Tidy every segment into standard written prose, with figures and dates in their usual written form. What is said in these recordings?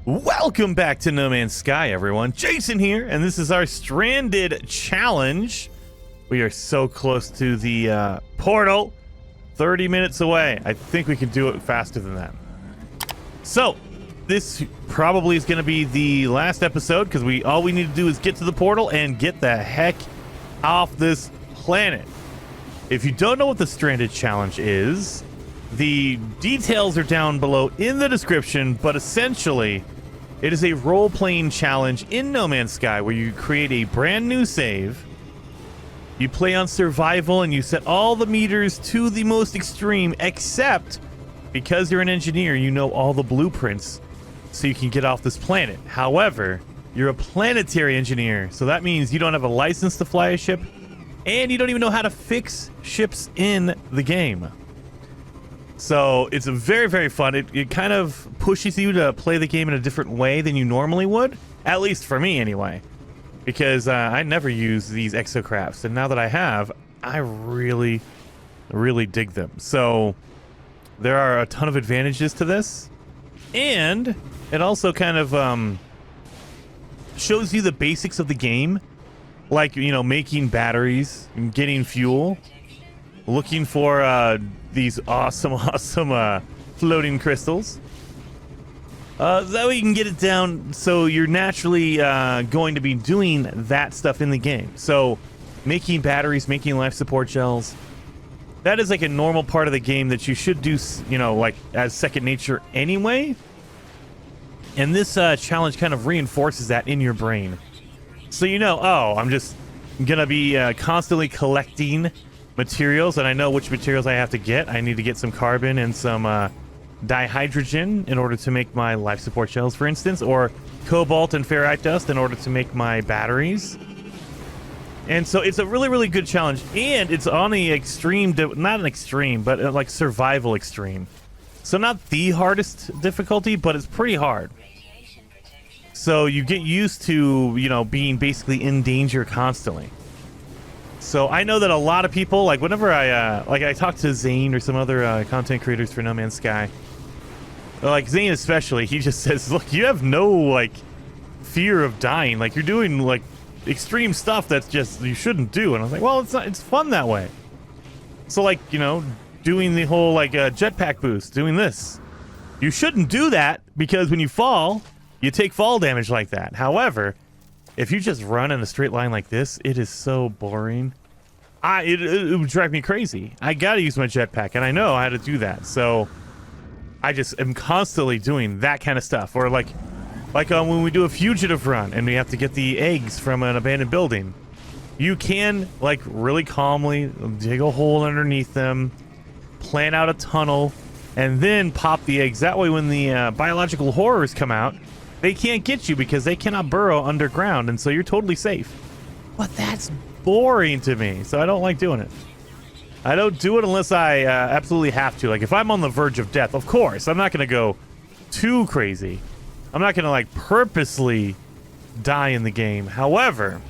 Welcome back to No Man's Sky, everyone. Jason here, and this is our Stranded Challenge. We are so close to the portal. 30 minutes away. I think we can do it faster than that. So, this probably is going to be the last episode, because all we need to do is get to the portal and get the heck off this planet. If you don't know what the Stranded Challenge is, the details are down below in the description, but essentially, it is a role-playing challenge in No Man's Sky where you create a brand new save, you play on survival, and you set all the meters to the most extreme, except because you're an engineer, you know all the blueprints so you can get off this planet. However, you're a planetary engineer, so that means you don't have a license to fly a ship, and you don't even know how to fix ships in the game. So it's a very, very fun. It kind of pushes you to play the game in a different way than you normally would. At least for me, anyway. Because I never use these exocrafts. And now that I have, I really, really dig them. So there are a ton of advantages to this. And it also kind of shows you the basics of the game. Like, you know, making batteries and getting fuel. Looking for these awesome floating crystals. That way you can get it down so you're naturally going to be doing that stuff in the game. So making batteries, making life support gels, that is like a normal part of the game that you should do, you know, like as second nature anyway. And this challenge kind of reinforces that in your brain. So you know, oh, I'm just gonna be constantly collecting materials, and I know which materials I have to get. I need to get some carbon and some dihydrogen in order to make my life support shells, for instance, or cobalt and ferrite dust in order to make my batteries. And so it's a really, really good challenge, and it's on the extreme, not an extreme, but like survival extreme. So not the hardest difficulty, but it's pretty hard. So you get used to, you know, being basically in danger constantly. So I know that a lot of people, like whenever I talk to Zane or some other content creators for No Man's Sky, like Zane especially, he just says, look, you have no like fear of dying. Like you're doing like extreme stuff that's just you shouldn't do. And I was like, well, it's fun that way. So like, you know, doing the whole like jetpack boost, doing this, you shouldn't do that because when you fall, you take fall damage like that. However, if you just run in a straight line like this, it is so boring. It would drive me crazy. I gotta use my jetpack, and I know how to do that. So I just am constantly doing that kind of stuff. Or like when we do a fugitive run and we have to get the eggs from an abandoned building, you can like really calmly dig a hole underneath them, plan out a tunnel, and then pop the eggs. That way when the biological horrors come out, they can't get you because they cannot burrow underground, and so you're totally safe. But that's boring to me, so I don't like doing it. I don't do it unless I absolutely have to. Like, if I'm on the verge of death, of course, I'm not going to go too crazy. I'm not going to, like, purposely die in the game. However,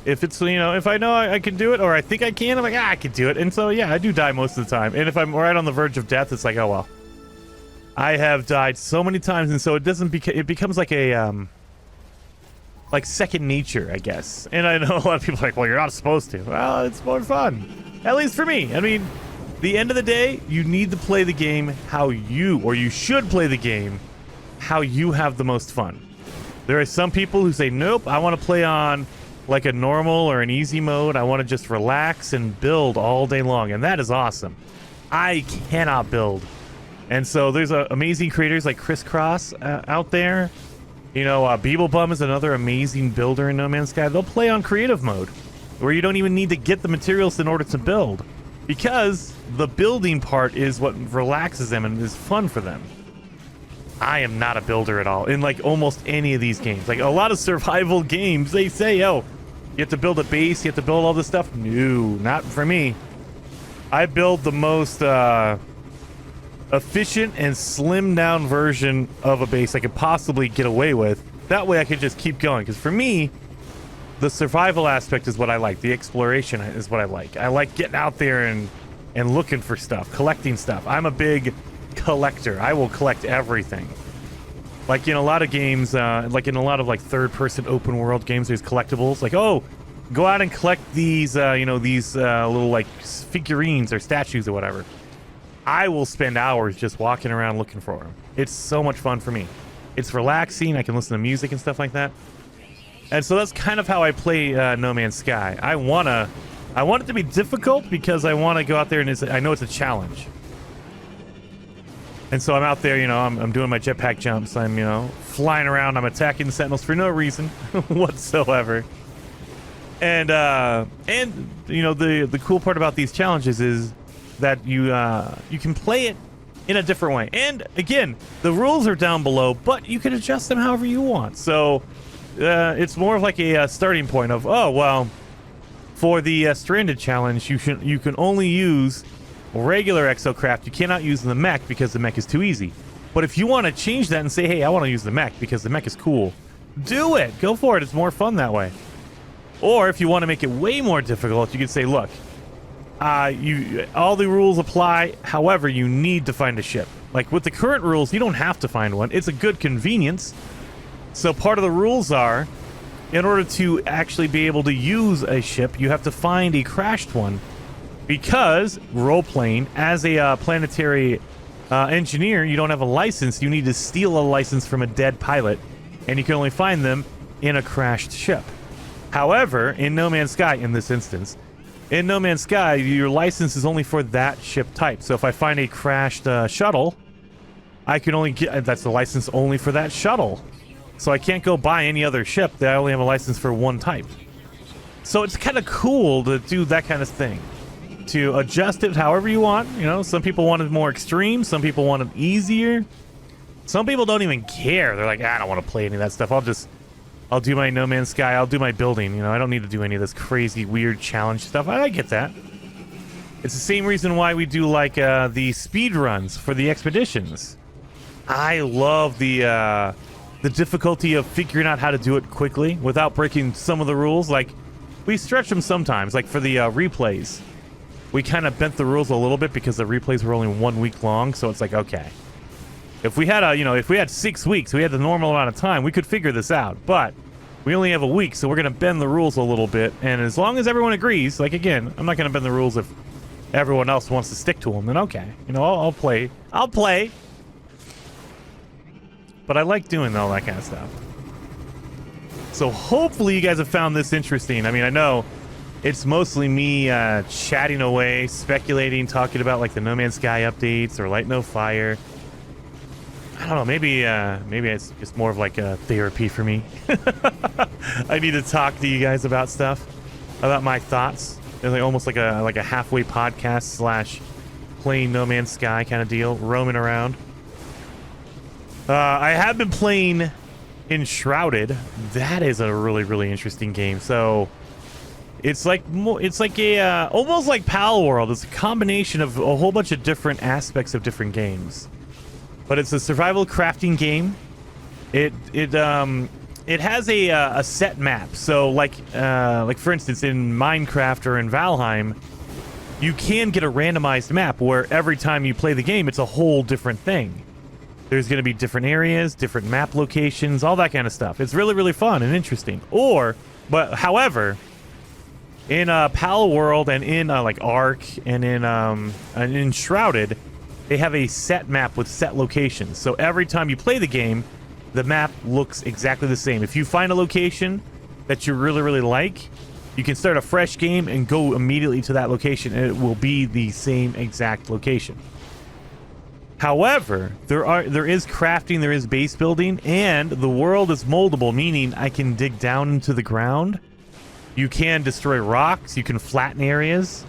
if it's, you know, if I know I can do it, or I think I can, I'm like, I can do it. And so, yeah, I do die most of the time. And if I'm right on the verge of death, it's like, oh, well. I have died so many times, and so it doesn't it becomes like a like second nature, I guess. And I know a lot of people are like, well, you're not supposed to. Well, it's more fun, at least for me. I mean, the end of the day, you need to play the game how you should play the game how you have the most fun. There are some people who say, nope, I want to play on like a normal or an easy mode. I want to just relax and build all day long, and that is awesome. I cannot build. And so there's amazing creators like Crisscross out there. You know, Beeblebum is another amazing builder in No Man's Sky. They'll play on creative mode, where you don't even need to get the materials in order to build, because the building part is what relaxes them and is fun for them. I am not a builder at all in like almost any of these games. Like a lot of survival games, they say, oh, you have to build a base, you have to build all this stuff. No, not for me. I build the most efficient and slimmed down version of a base I could possibly get away with. That way I could just keep going, because for me, the survival aspect is what I like. The exploration is what I like. I like getting out there and looking for stuff, collecting stuff. I'm a big collector. I will collect everything. Like in a lot of games, like in a lot of like third-person open-world games, there's collectibles. Like, oh, go out and collect these, you know, these little like figurines or statues or whatever. I will spend hours just walking around looking for them. It's so much fun for me. It's relaxing. I can listen to music and stuff like that. And so that's kind of how I play No Man's Sky. I want it to be difficult because I want to go out there and I know it's a challenge. And so I'm out there, you know, I'm doing my jetpack jumps. I'm, you know, flying around. I'm attacking the sentinels for no reason whatsoever. And you know, the cool part about these challenges is that you can play it in a different way. And again, the rules are down below, but you can adjust them however you want. So it's more of like a starting point of, oh, well, for the Stranded challenge, you can only use regular exocraft. You cannot use the mech because the mech is too easy. But if you want to change that and say, hey, I want to use the mech because the mech is cool, do it. Go for it. It's more fun that way. Or if you want to make it way more difficult, you can say, look, all the rules apply. However, you need to find a ship. Like with the current rules, you don't have to find one. It's a good convenience. So part of the rules are, in order to actually be able to use a ship, you have to find a crashed one. Because, role-playing, as a planetary engineer, you don't have a license. You need to steal a license from a dead pilot, and you can only find them in a crashed ship. However, in No Man's Sky, in this instance, in No Man's Sky, your license is only for that ship type. So if I find a crashed shuttle, I can only get... That's the license only for that shuttle. So I can't go buy any other ship that I only have a license for one type. So it's kind of cool to do that kind of thing. To adjust it however you want. You know, some people want it more extreme. Some people want it easier. Some people don't even care. They're like, I don't want to play any of that stuff. I'll do my No Man's Sky. I'll do my building. You know, I don't need to do any of this crazy, weird challenge stuff. I get that. It's the same reason why we do like the speed runs for the expeditions. I love the difficulty of figuring out how to do it quickly without breaking some of the rules. Like, we stretch them sometimes. Like for the replays. We kind of bent the rules a little bit because the replays were only 1 week long, so it's like, okay. If we had if we had 6 weeks, we had the normal amount of time, we could figure this out. But we only have a week, so we're going to bend the rules a little bit. And as long as everyone agrees, like again, I'm not going to bend the rules if everyone else wants to stick to them, then okay. You know, I'll play. I'll play. But I like doing all that kind of stuff. So hopefully you guys have found this interesting. I mean, I know it's mostly me chatting away, speculating, talking about like the No Man's Sky updates or Light No Fire. I don't know, maybe it's just more of like a therapy for me. I need to talk to you guys about stuff, about my thoughts. It's like almost like a halfway podcast slash playing No Man's Sky kind of deal, roaming around. I have been playing Enshrouded. That is a really, really interesting game. So it's like a almost like Pal World. It's a combination of a whole bunch of different aspects of different games, but it's a survival crafting game. It has a set map. So like for instance in Minecraft or in Valheim, you can get a randomized map where every time you play the game, it's a whole different thing. There's going to be different areas, different map locations, all that kind of stuff. It's really, really fun and interesting. However, in Pal World and in like Ark and in Shrouded, they have a set map with set locations. So every time you play the game, the map looks exactly the same. If you find a location that you really, really like, you can start a fresh game and go immediately to that location, and it will be the same exact location. However, there is crafting, there is base building, and the world is moldable, meaning I can dig down into the ground. You can destroy rocks, you can flatten areas,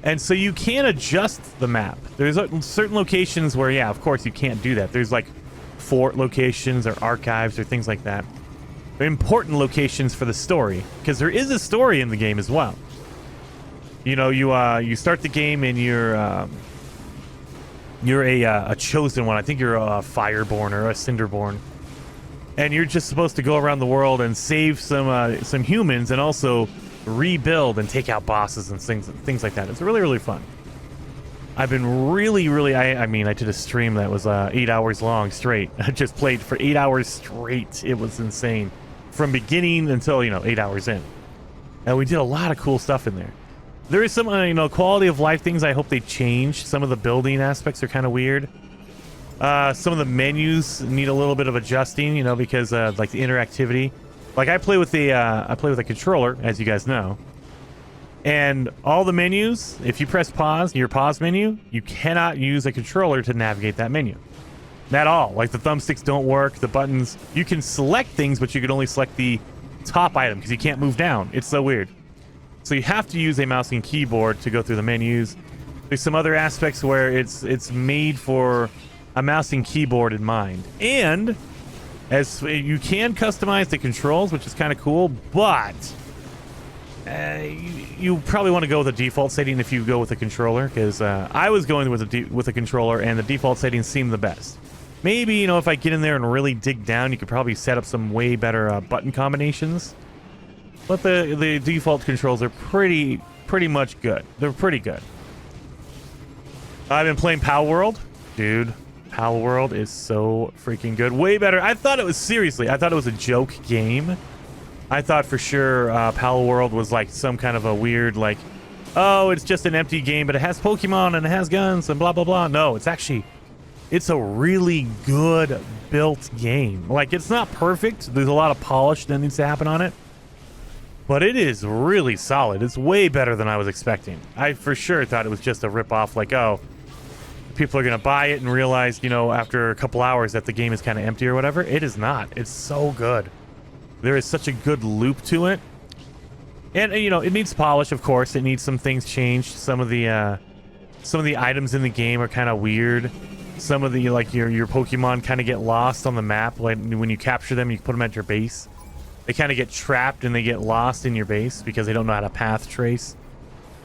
and so you can adjust the map. There's certain locations where, yeah, of course you can't do that. There's like fort locations or archives or things like that. They're important locations for the story, because there is a story in the game as well. You know, you start the game and you're a chosen one. I think you're a Fireborn or a Cinderborn, and you're just supposed to go around the world and save some humans, and also rebuild and take out bosses and things like that. It's really, really fun. I've been really, I mean, I did a stream that was 8 hours long straight. I just played for 8 hours straight. It was insane. From beginning until, 8 hours in. And we did a lot of cool stuff in there. There is some, quality of life things I hope they change. Some of the building aspects are kind of weird. Some of the menus need a little bit of adjusting, because like the interactivity. Like I play with a controller, as you guys know. And all the menus, if you press pause, your pause menu, you cannot use a controller to navigate that menu. Not at all. Like the thumbsticks don't work, the buttons, you can select things, but you can only select the top item because you can't move down. It's so weird. So you have to use a mouse and keyboard to go through the menus. There's some other aspects where it's made for a mouse and keyboard in mind. And as you can customize the controls, which is kind of cool, but you probably want to go with a default setting if you go with a controller, because I was going with a controller and the default settings seem the best. Maybe, if I get in there and really dig down, you could probably set up some way better button combinations. But the default controls are pretty much good. They're pretty good. I've been playing Pal World. Dude, Pal World is so freaking good. Way better. I thought it was a joke game. I thought for sure Pal World was like some kind of a weird, like, oh, it's just an empty game, but it has Pokemon and it has guns and blah, blah, blah. No, it's a really good built game. Like, it's not perfect. There's a lot of polish that needs to happen on it. But it is really solid. It's way better than I was expecting. I for sure thought it was just a ripoff, like, oh, people are going to buy it and realize, after a couple hours that the game is kind of empty or whatever. It is not. It's so good. There is such a good loop to it. And, it needs polish, of course. It needs some things changed. Some of the items in the game are kind of weird. Some of the, like, your Pokemon kind of get lost on the map. Like, when you capture them, you put them at your base. They kind of get trapped and they get lost in your base because they don't know how to path trace.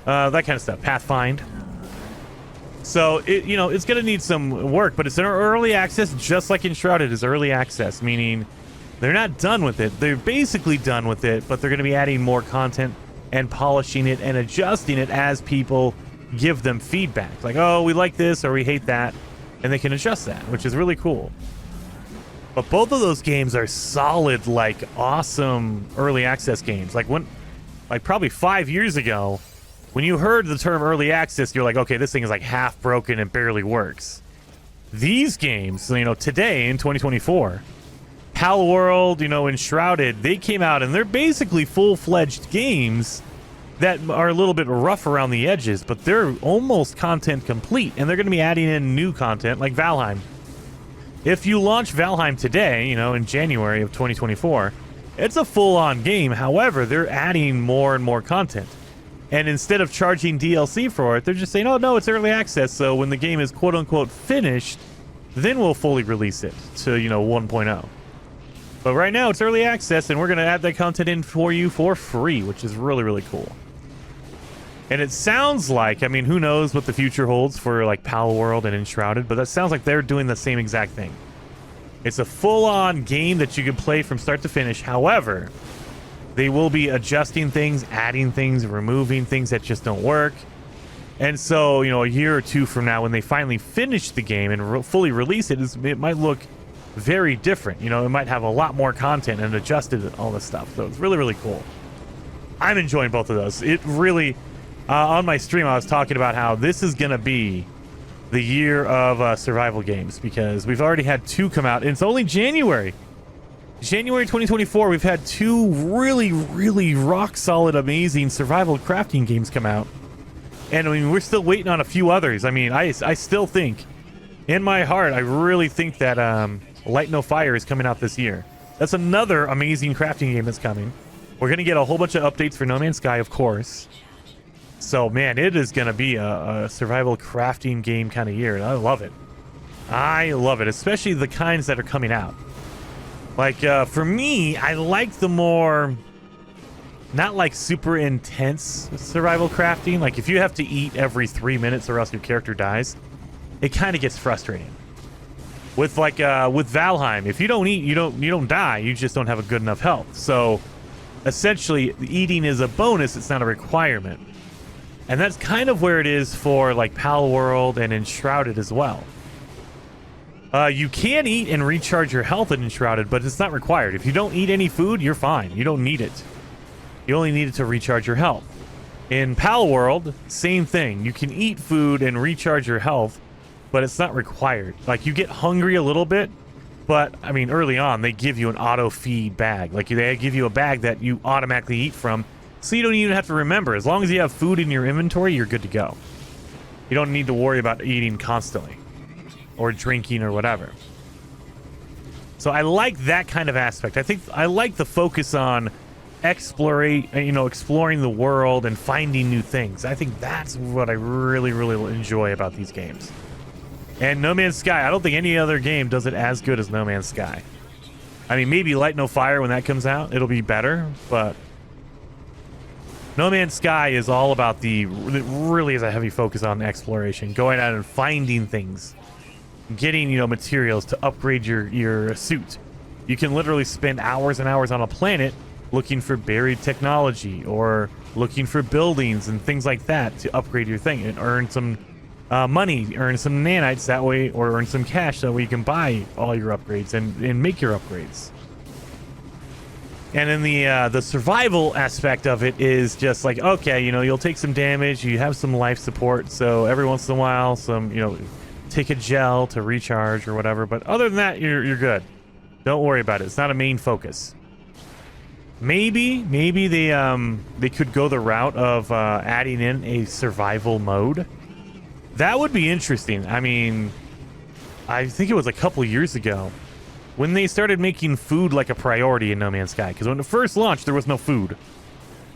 That kind of stuff. Path find. So, it's going to need some work, but it's in early access, just like Enshrouded is early access, meaning they're not done with it. They're basically done with it, but they're going to be adding more content and polishing it and adjusting it as people give them feedback. Like, oh, we like this or we hate that, and they can adjust that, which is really cool. But both of those games are solid, like, awesome early access games. Like, probably 5 years ago, when you heard the term early access, you're like, okay, this thing is like half broken and barely works. These games, today in 2024, Pal World, Enshrouded, they came out and they're basically full-fledged games that are a little bit rough around the edges, but they're almost content complete, and they're going to be adding in new content like Valheim. If you launch Valheim today, in January of 2024, it's a full-on game. However, they're adding more and more content. And instead of charging DLC for it, they're just saying, oh, no, it's early access, so when the game is quote-unquote finished, then we'll fully release it to, 1.0. But right now, it's early access, and we're going to add that content in for you for free, which is really, really cool. And it sounds like, who knows what the future holds for, like, Pal World and Enshrouded, but that sounds like they're doing the same exact thing. It's a full-on game that you can play from start to finish. However, they will be adjusting things, adding things, removing things that just don't work. And so, a year or two from now, when they finally finish the game and fully release it, it might look very different. It might have a lot more content and adjusted all this stuff. So it's really, really cool. I'm enjoying both of those. It really... on my stream, I was talking about how this is going to be the year of survival games, because we've already had 2 come out, and it's only January. January 2024, we've had 2 really, really rock-solid, amazing survival crafting games come out. And, we're still waiting on a few others. I still think, in my heart, I really think that Light No Fire is coming out this year. That's another amazing crafting game that's coming. We're going to get a whole bunch of updates for No Man's Sky, of course. So, man, it is going to be a survival crafting game kind of year. And I love it. I love it, especially the kinds that are coming out. Like, for me, I like the more, not like super intense survival crafting. Like, if you have to eat every 3 minutes or else your character dies, it kind of gets frustrating. With Valheim, if you don't eat, you don't die. You just don't have a good enough health. So, essentially, eating is a bonus. It's not a requirement. And that's kind of where it is for like Pal World and Enshrouded as well. You can eat and recharge your health in Enshrouded, but it's not required. If you don't eat any food, you're fine. You don't need it. You only need it to recharge your health. In Pal World, same thing. You can eat food and recharge your health, but it's not required. Like, you get hungry a little bit, but, I mean, early on, they give you an auto-feed bag. Like, they give you a bag that you automatically eat from, so you don't even have to remember. As long as you have food in your inventory, you're good to go. You don't need to worry about eating constantly or drinking or whatever. So I like that kind of aspect. I like the focus on exploring the world and finding new things. I think that's what I really, really enjoy about these games. And No Man's Sky, I don't think any other game does it as good as No Man's Sky. I mean, maybe Light No Fire when that comes out, it'll be better, but No Man's Sky is all about it really is a heavy focus on exploration, going out and finding things, getting, materials to upgrade your suit. You can literally spend hours and hours on a planet looking for buried technology or looking for buildings and things like that to upgrade your thing and earn some money, earn some nanites that way, or earn some cash that way you can buy all your upgrades and make your upgrades. And then the survival aspect of it is just like, okay, you'll take some damage, you have some life support, so every once in a while, take a gel to recharge or whatever. But other than that, you're good. Don't worry about it. It's not a main focus. Maybe they could go the route of adding in a survival mode. That would be interesting. I mean, I think it was a couple years ago when they started making food like a priority in No Man's Sky. Because when it first launched, there was no food.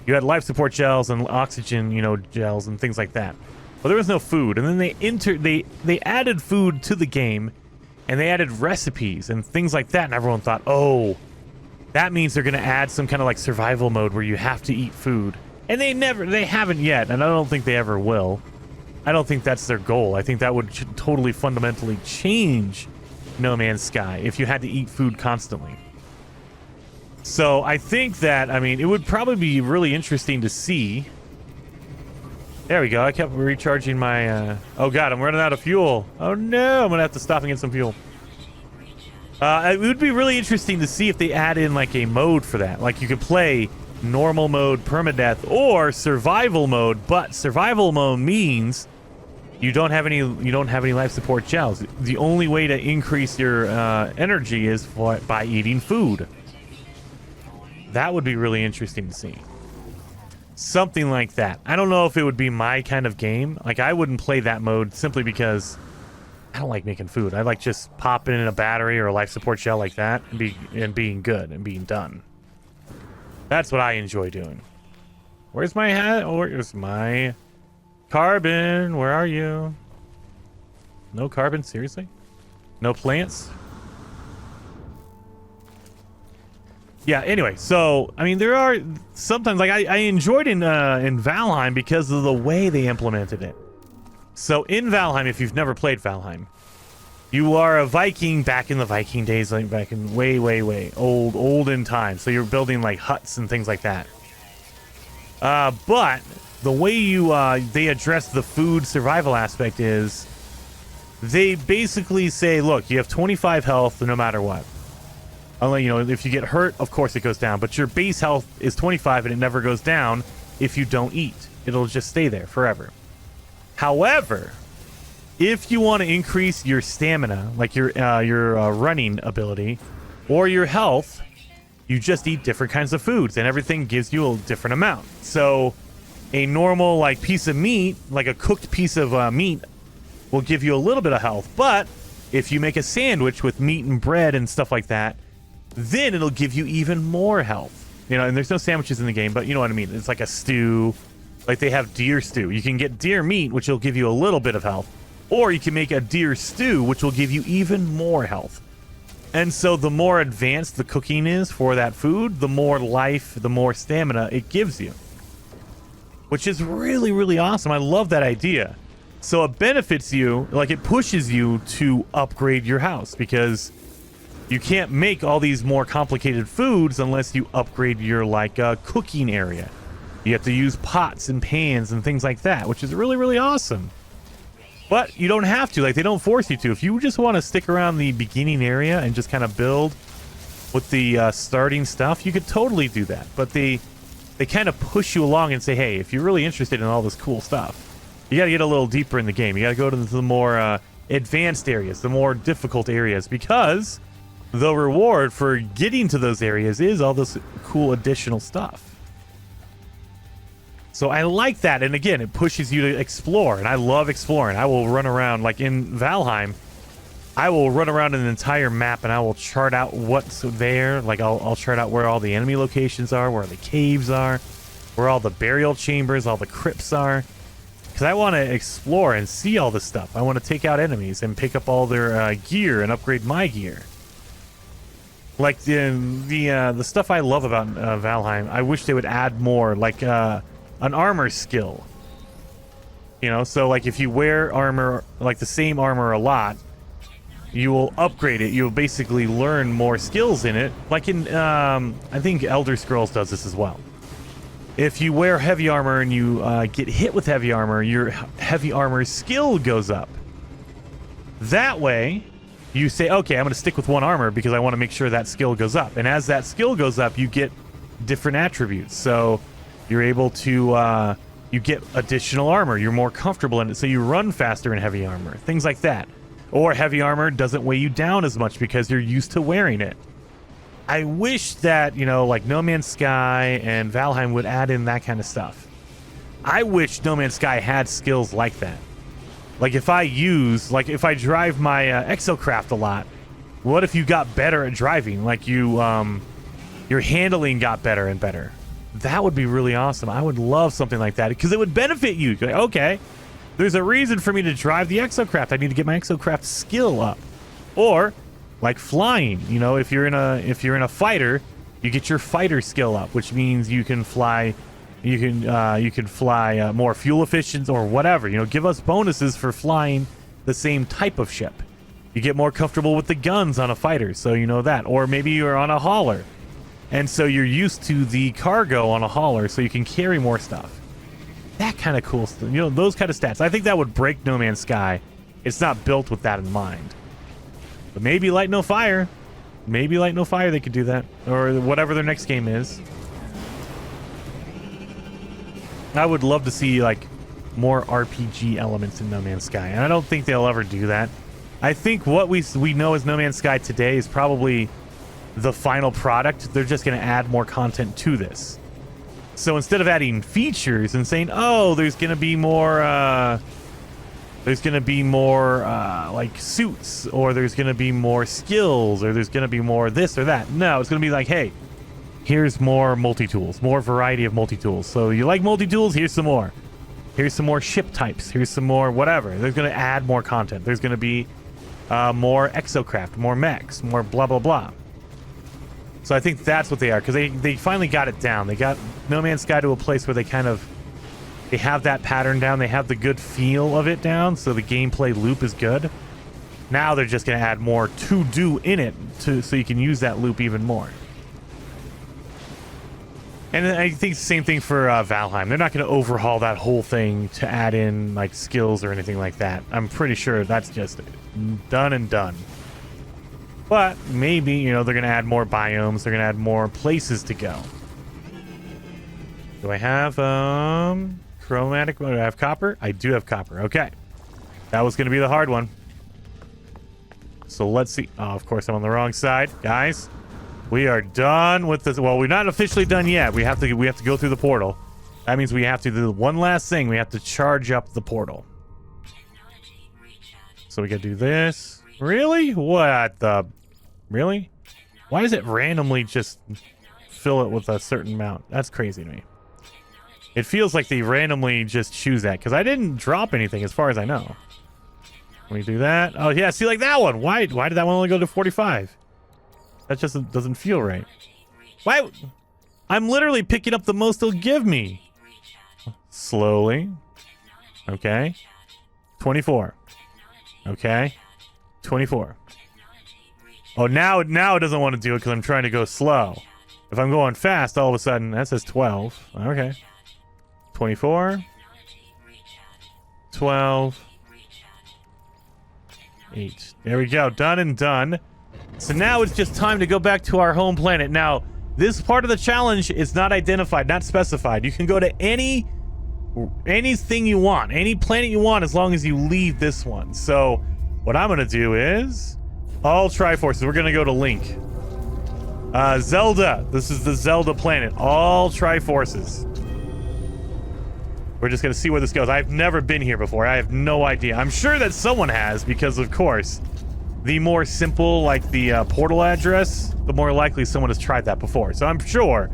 You had life support gels and oxygen, gels and things like that. But there was no food. And then they added food to the game, and they added recipes and things like that. And everyone thought, oh, that means they're going to add some kind of like survival mode where you have to eat food. And they haven't yet, and I don't think they ever will. I don't think that's their goal. I think that would totally fundamentally change No Man's Sky if you had to eat food constantly. So I think that, it would probably be really interesting to see. There we go. I kept recharging my... Oh, God, I'm running out of fuel. Oh, no. I'm going to have to stop and get some fuel. It would be really interesting to see if they add in, like, a mode for that. Like, you could play normal mode permadeath or survival mode, but survival mode means you don't have any life support gels. The only way to increase your energy is by eating food. That would be really interesting to see. Something like that. I don't know if it would be my kind of game. Like, I wouldn't play that mode simply because I don't like making food. I like just popping in a battery or a life support gel like that and being good and being done. That's what I enjoy doing. Where's my hat? Oh, where's my carbon? Where are you? No carbon? Seriously? No plants? Yeah, anyway, so, there are sometimes, like, I enjoyed in Valheim because of the way they implemented it. So, in Valheim, if you've never played Valheim, you are a Viking back in the Viking days, like back in way, way, way olden times. So, you're building, like, huts and things like that. But the way they address the food survival aspect is they basically say, look, you have 25 health no matter what. If you get hurt, of course it goes down. But your base health is 25 and it never goes down if you don't eat. It'll just stay there forever. However, if you want to increase your stamina, like your running ability, or your health, you just eat different kinds of foods, and everything gives you a different amount. So a normal piece of meat, like a cooked piece of meat, will give you a little bit of health. But if you make a sandwich with meat and bread and stuff like that, then it'll give you even more health. And there's no sandwiches in the game, but you know what I mean. It's like a stew. Like they have deer stew. You can get deer meat, which will give you a little bit of health. Or you can make a deer stew, which will give you even more health. And so the more advanced the cooking is for that food, the more life, the more stamina it gives you. Which is really, really awesome. I love that idea. So it benefits you, like it pushes you to upgrade your house, because you can't make all these more complicated foods unless you upgrade your cooking area. You have to use pots and pans and things like that, which is really, really awesome. But you don't have to. Like, they don't force you to. If you just want to stick around the beginning area and just kind of build with the starting stuff, you could totally do that. But they kind of push you along and say, hey, if you're really interested in all this cool stuff, you got to get a little deeper in the game. You got to go to the more advanced areas, the more difficult areas, because the reward for getting to those areas is all this cool additional stuff. So I like that. And again, it pushes you to explore. And I love exploring. I will run around, like in Valheim, I will run around an entire map and I will chart out what's there. Like I'll chart out where all the enemy locations are, where the caves are, where all the burial chambers, all the crypts are. Because I want to explore and see all this stuff. I want to take out enemies and pick up all their gear and upgrade my gear. Like the stuff I love about Valheim, I wish they would add more, like an armor skill. You know, so like if you wear armor, like the same armor a lot, you will upgrade it. You'll basically learn more skills in it. Like in, I think Elder Scrolls does this as well. If you wear heavy armor and you get hit with heavy armor, your heavy armor skill goes up. That way, you say, okay, I'm going to stick with one armor because I want to make sure that skill goes up. And as that skill goes up, you get different attributes. So you're able to, you get additional armor. You're more comfortable in it. So you run faster in heavy armor. Things like that. Or heavy armor doesn't weigh you down as much because you're used to wearing it. I wish that, you know, like No Man's Sky and Valheim would add in that kind of stuff. I wish No Man's Sky had skills like that. Like if I drive my exocraft a lot, what if you got better at driving? Like you, your handling got better and better. That would be really awesome. I would love something like that because it would benefit you. Like, okay, there's a reason for me to drive the exocraft. I need to get my exocraft skill up. Or like flying, you know, if you're in a fighter, you get your fighter skill up, which means you can fly, you can fly more fuel efficient or whatever. You know, give us bonuses for flying the same type of ship. You get more comfortable with the guns on a fighter, so you know that. Or maybe you're on a hauler, and so you're used to the cargo on a hauler, so you can carry more stuff. That kind of cool stuff, you know, those kind of stats. I think that would break No Man's Sky. It's not built with that in mind. But maybe Light No Fire. Maybe Light No Fire they could do that. Or whatever their next game is. I would love to see, like, more RPG elements in No Man's Sky. And I don't think they'll ever do that. I think what we know as No Man's Sky today is probably the final product. They're just going to add more content to this. So instead of adding features and saying, oh, there's going to be more... like suits, or there's going to be more skills, or there's going to be more this or that. No, it's going to be like, hey, here's more multi-tools, more variety of multi-tools. So you like multi-tools? Here's some more. Here's some more ship types. Here's some more whatever. They're going to add more content. There's going to be more exocraft, more mechs, more blah, blah, blah. So I think that's what they are, because they finally got it down. They got No Man's Sky to a place where they kind of... They have that pattern down. They have the good feel of it down, so the gameplay loop is good. Now they're just going to add more to do in it so you can use that loop even more. And I think the same thing for Valheim. They're not going to overhaul that whole thing to add in like skills or anything like that. I'm pretty sure that's just done and done. But maybe, you know, they're going to add more biomes. They're going to add more places to go. Do I have chromatic? Do I have copper? I do have copper. Okay. That was going to be the hard one. So let's see. Oh, of course, I'm on the wrong side. Guys, we are done with this. Well, we're not officially done yet. We have to go through the portal. That means we have to do one last thing. We have to charge up the portal. So we got to do this. Really? What the? Really? Why does it randomly just fill it with a certain amount? That's crazy to me. It feels like they randomly just choose that, because I didn't drop anything as far as I know. Let me do that. Oh, yeah, see, like that one. Why did that one only go to 45? That just doesn't feel right. Why? I'm literally picking up the most they'll give me. Slowly. Okay. 24. Okay. 24. Oh, now it doesn't want to do it because I'm trying to go slow. If I'm going fast, all of a sudden, that says 12. Okay. 24, 12, 8. There we go. Done and done. So now it's just time to go back to our home planet. Now, this part of the challenge is not identified, not specified. You can go to anything you want, any planet you want, as long as you leave this one. So what I'm going to do is all Triforces. We're going to go to Link. Zelda. This is the Zelda planet. All Triforces. We're just going to see where this goes. I've never been here before. I have no idea. I'm sure that someone has because, of course, the more simple, like the portal address, the more likely someone has tried that before. So I'm sure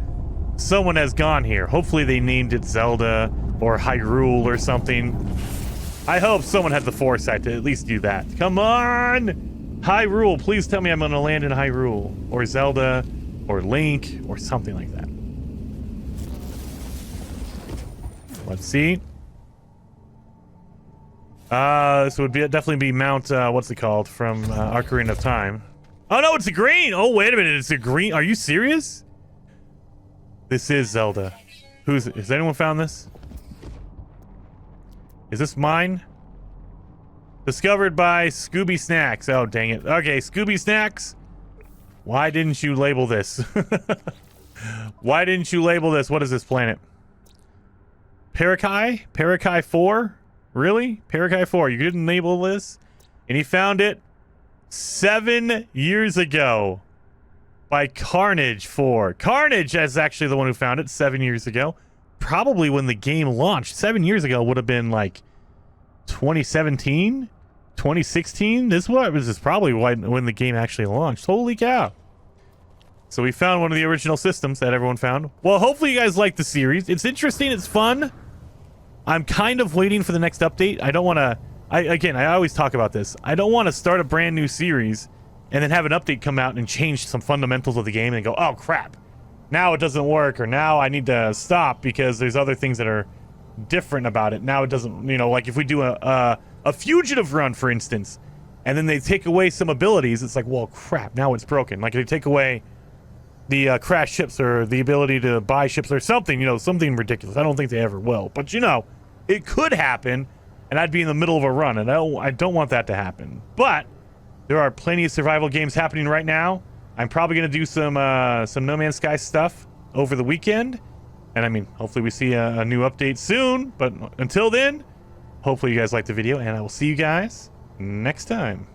someone has gone here. Hopefully they named it Zelda or Hyrule or something. I hope someone had the foresight to at least do that. Come on! Hyrule, please tell me I'm going to land in Hyrule. Or Zelda, or Link, or something like that. Let's see. This would definitely be Mount, what's it called? From Ocarina of Time. Oh no, it's a green! Oh, wait a minute, it's a green. Are you serious? This is Zelda. Has anyone found this? Is this mine? Discovered by Scooby Snacks. Oh, dang it. Okay, Scooby Snacks. Why didn't you label this? Why didn't you label this? What is this planet? Parakai? Parakai 4? Really? Parakai 4. You didn't label this? And he found it 7 years ago by Carnage 4. Carnage is actually the one who found it 7 years ago. Probably when the game launched. 7 years ago would have been like 2017? 2016? This is probably when the game actually launched. Holy cow. So we found one of the original systems that everyone found. Well, hopefully you guys like the series. It's interesting. It's fun. I'm kind of waiting for the next update. I don't want to... I always talk about this. I don't want to start a brand new series and then have an update come out and change some fundamentals of the game and go, oh, crap. Now it doesn't work, or now I need to stop because there's other things that are different about it. Now it doesn't... You know, like if we do a fugitive run, for instance, and then they take away some abilities, it's like, well, crap, now it's broken. Like they take away the crash ships or the ability to buy ships or something, you know, something ridiculous. I don't think they ever will. But, you know, it could happen, and I'd be in the middle of a run, and I don't want that to happen. But there are plenty of survival games happening right now. I'm probably going to do some No Man's Sky stuff over the weekend. And, I mean, hopefully we see a new update soon. But until then, hopefully you guys liked the video, and I will see you guys next time.